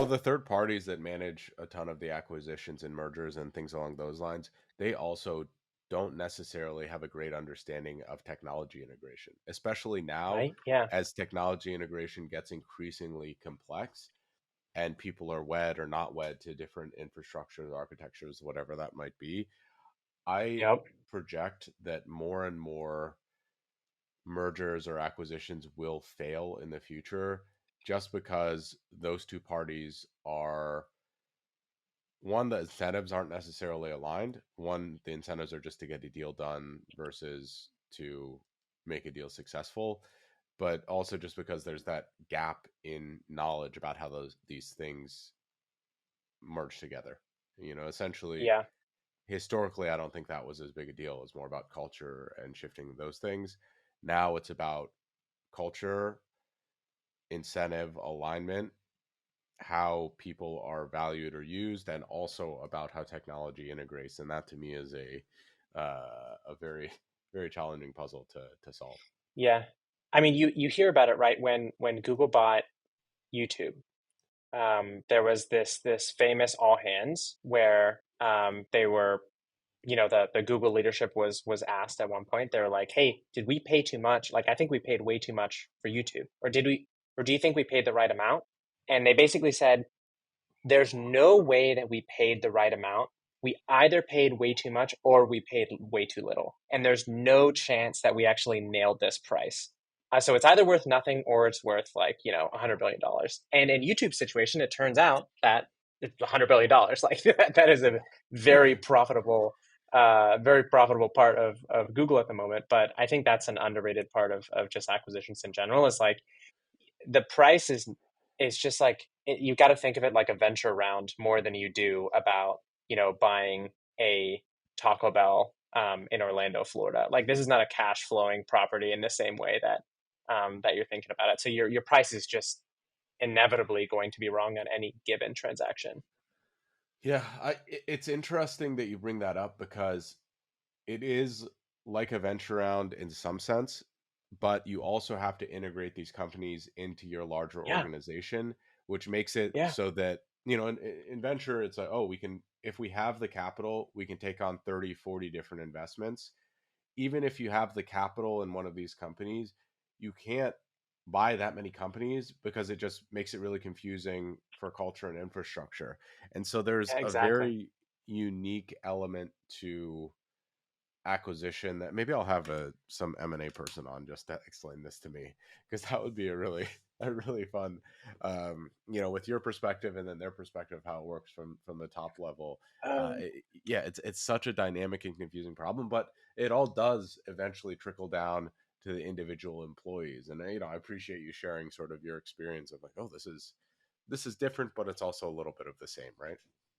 Well, the third parties that manage a ton of the acquisitions and mergers and things along those lines, they also don't necessarily have a great understanding of technology integration, especially now Right? Yeah. as technology integration gets increasingly complex and people are wed or not wed to different infrastructures, architectures, whatever that might be. I Yep. project that more and more mergers or acquisitions will fail in the future just because those two parties are one, the incentives aren't necessarily aligned. One, the incentives are just to get a deal done versus to make a deal successful. But also just because there's that gap in knowledge about how these things merge together. Essentially, Yeah. historically, I don't think that was as big a deal. It was more about culture and shifting those things. Now it's about culture, incentive, alignment, how people are valued or used, and also about how technology integrates. And that to me is a very very challenging puzzle to solve. Yeah. I mean, you hear about it, right? When Google bought YouTube, there was this famous all hands where they were, the Google leadership was asked at one point. They were like, "Hey, did we pay too much? Like, I think we paid way too much for YouTube, or do you think we paid the right amount?" And they basically said, "There's no way that we paid the right amount. We either paid way too much or we paid way too little, and there's no chance that we actually nailed this price." So it's either worth nothing or it's worth like $100 billion. And in YouTube's situation, it turns out that it's $100 billion. Like that is a very profitable, very profitable part of Google at the moment. But I think that's an underrated part of just acquisitions in general. Is like the price is just like you got to think of it like a venture round more than you do about buying a Taco Bell in Orlando, Florida. Like this is not a cash flowing property in the same way that you're thinking about it. So your price is just inevitably going to be wrong on any given transaction. Yeah, it's interesting that you bring that up because it is like a venture round in some sense, but you also have to integrate these companies into your larger Yeah, organization, which makes it yeah, so that, in venture, it's like, oh, we can, if we have the capital, we can take on 30, 40 different investments. Even if you have the capital in one of these companies, you can't buy that many companies because it just makes it really confusing for culture and infrastructure. And so there's yeah, a exactly. very unique element to acquisition that maybe I'll have some M&A person on just to explain this to me, because that would be a really a really fun, with your perspective and then their perspective, how it works from the top level. Um, Yeah, it's such a dynamic and confusing problem, but it all does eventually trickle down to the individual employees. And I appreciate you sharing sort of your experience of like, oh, this is different, but it's also a little bit of the same, right?